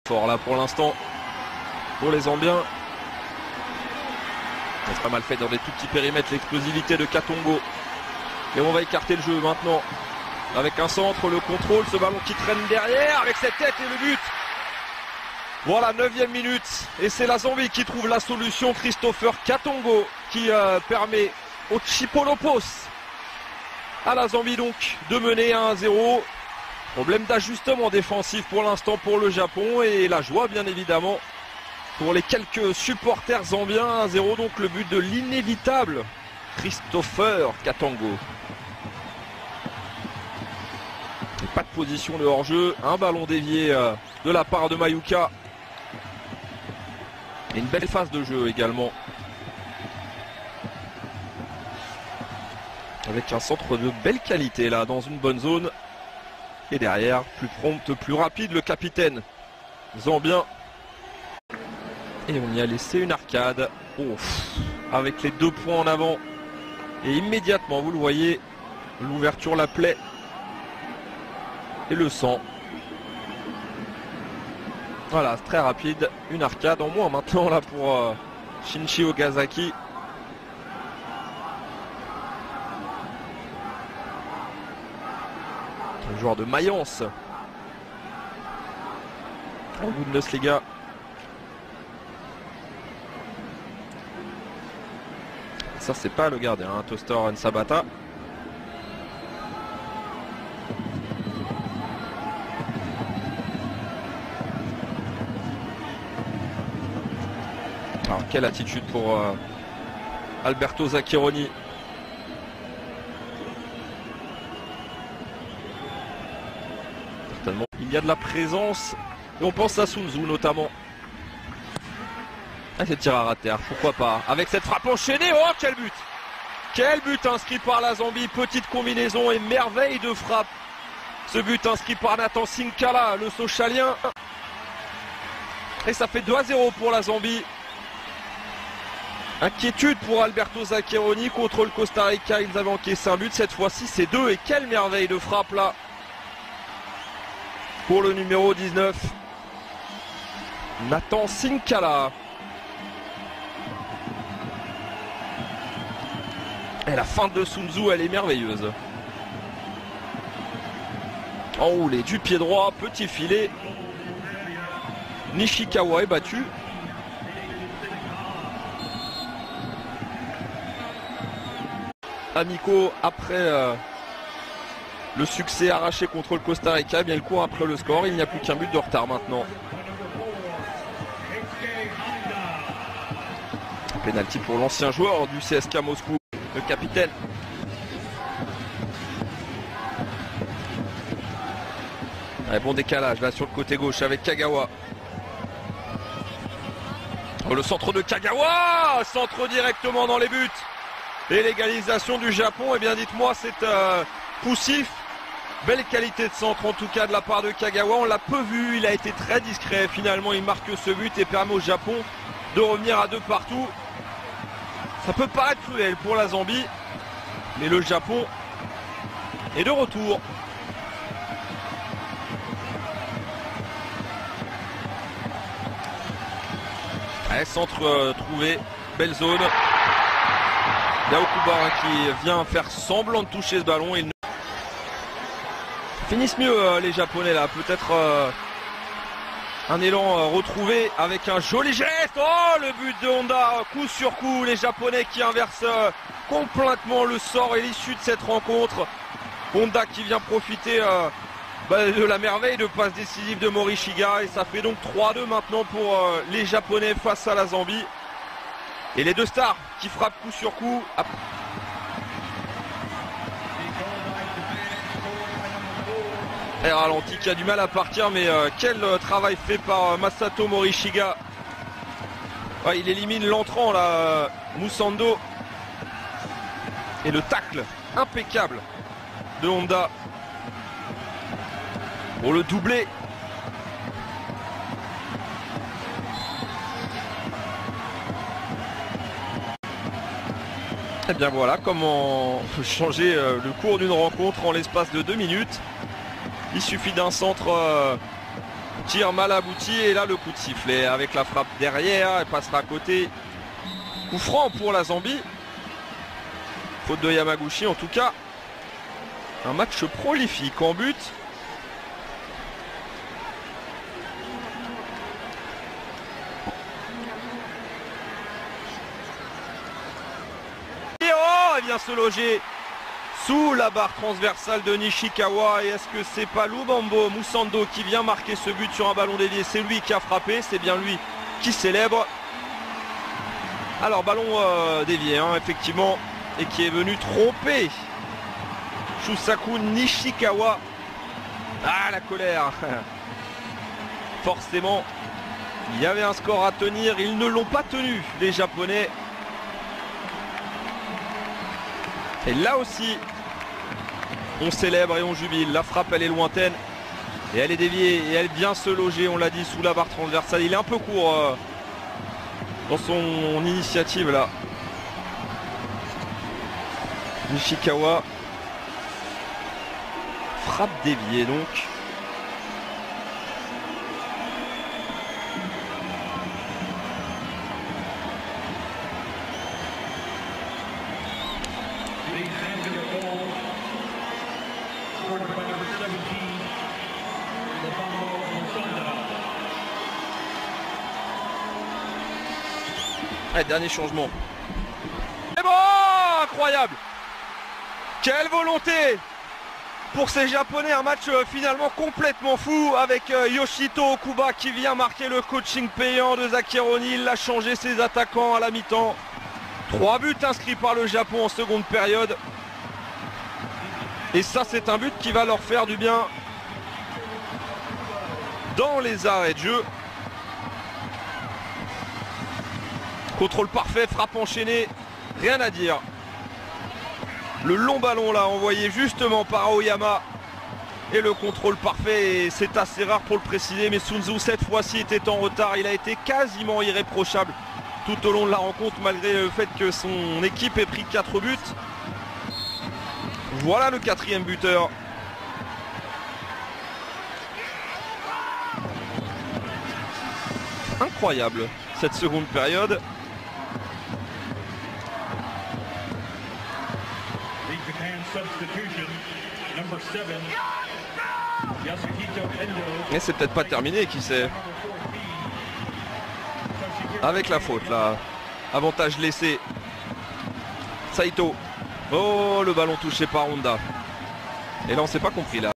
Fort là pour l'instant pour les Zambiens. C'est pas mal fait dans des tout petits périmètres l'explosivité de Katongo. Et on va écarter le jeu maintenant. Avec un centre, le contrôle, ce ballon qui traîne derrière avec cette tête et le but. Voilà, 9e minute. Et c'est la Zambie qui trouve la solution. Christopher Katongo qui permet au Chipolopos à la Zambie donc de mener 1-0. Problème d'ajustement défensif pour l'instant pour le Japon et la joie bien évidemment pour les quelques supporters zambiens. 1-0 donc le but de l'inévitable Christopher Katongo. Et pas de position de hors-jeu, un ballon dévié de la part de Mayuka. Et une belle phase de jeu également. Avec un centre de belle qualité là, dans une bonne zone. Et derrière, plus prompt, plus rapide, le capitaine zambien. Et on y a laissé une arcade. Avec les 2 points en avant. Et immédiatement, vous le voyez, l'ouverture, la plaie. Et le sang. Voilà, c'est très rapide. Une arcade en moins maintenant là pour Shinji Ogasaki. Un joueur de Mayence en Bundesliga. Ça c'est pas le gardien, hein, Toaster Nsabata. Alors quelle attitude pour Alberto Zaccheroni. Certainement il y a de la présence et on pense à Sun Tzu notamment. Ah, c'est tir à terre, pourquoi pas. Avec cette frappe enchaînée, oh quel but! Quel but inscrit par la Zambie, petite combinaison et merveille de frappe. Ce but inscrit par Nathan Sinkala, le Sochalien. Et ça fait 2-0 pour la Zambie. Inquiétude pour Alberto Zaccheroni contre le Costa Rica, ils avaient encaissé un but, cette fois-ci c'est 2 et quelle merveille de frappe là pour le numéro 19 Nathan Sinkala. Et la feinte de Sun Tzu elle est merveilleuse. Enroulé du pied droit, petit filet. Nishikawa est battu. Amico après le succès arraché contre le Costa Rica, bien le court après le score, il n'y a plus qu'un but de retard maintenant. Pénalty pour l'ancien joueur du CSKA Moscou, le capitaine. Allez, bon décalage là sur le côté gauche avec Kagawa. Oh, le centre de Kagawa, centre directement dans les buts. Et l'égalisation du Japon, eh bien dites-moi, c'est poussif. Belle qualité de centre en tout cas de la part de Kagawa. On l'a peu vu, il a été très discret. Finalement, il marque ce but et permet au Japon de revenir à 2 partout. Ça peut paraître cruel pour la Zambie, mais le Japon est de retour. Allez, centre trouvé, belle zone. Yao Kubara qui vient faire semblant de toucher ce ballon. Ils finissent mieux les Japonais là. Peut-être un élan retrouvé avec un joli geste. Oh, le but de Honda, coup sur coup. Les Japonais qui inversent complètement le sort et l'issue de cette rencontre. Honda qui vient profiter de la merveille de passe décisive de Morishiga. Et ça fait donc 3-2 maintenant pour les Japonais face à la Zambie. Et les 2 stars qui frappent coup sur coup. Et ralenti qui a du mal à partir, mais quel travail fait par Masato Morishiga. Ouais, il élimine l'entrant là, Musando. Et le tacle impeccable de Honda pour le doubler. Et bien voilà comment changer le cours d'une rencontre en l'espace de 2 minutes. Il suffit d'un centre tir mal abouti et là le coup de sifflet avec la frappe derrière, elle passera à côté. Coup franc pour la Zambie. Faute de Yamaguchi en tout cas. Un match prolifique en but. Et oh, elle vient se loger sous la barre transversale de Nishikawa. Et est-ce que c'est pas Lubombo Musando qui vient marquer ce but sur un ballon dévié? C'est lui qui a frappé, c'est bien lui qui célèbre. Alors ballon dévié hein, effectivement, et qui est venu tromper Shusaku Nishikawa. Ah la colère. Forcément il y avait un score à tenir, ils ne l'ont pas tenu les Japonais. Et là aussi on célèbre et on jubile. La frappe elle est lointaine et elle est déviée et elle vient se loger, on l'a dit, sous la barre transversale. Il est un peu court dans son initiative là. Nishikawa. Frappe déviée donc. Allez, dernier changement. Et bon, incroyable. Quelle volonté pour ces Japonais, un match finalement complètement fou avec Yoshito Okuba qui vient marquer le coaching payant de Zakironi. Il a changé ses attaquants à la mi-temps. 3 buts inscrits par le Japon en seconde période. Et ça c'est un but qui va leur faire du bien dans les arrêts de jeu. Contrôle parfait, frappe enchaînée, rien à dire. Le long ballon là envoyé justement par Aoyama. Et le contrôle parfait, et c'est assez rare pour le préciser, mais Sun Tzu cette fois-ci était en retard. Il a été quasiment irréprochable tout au long de la rencontre malgré le fait que son équipe ait pris 4 buts. Voilà le 4e buteur. Incroyable cette seconde période. Et c'est peut-être pas terminé, qui sait. Avec la faute là. Avantage laissé. Saito. Oh, le ballon touché par Honda. Et là on s'est pas compris là.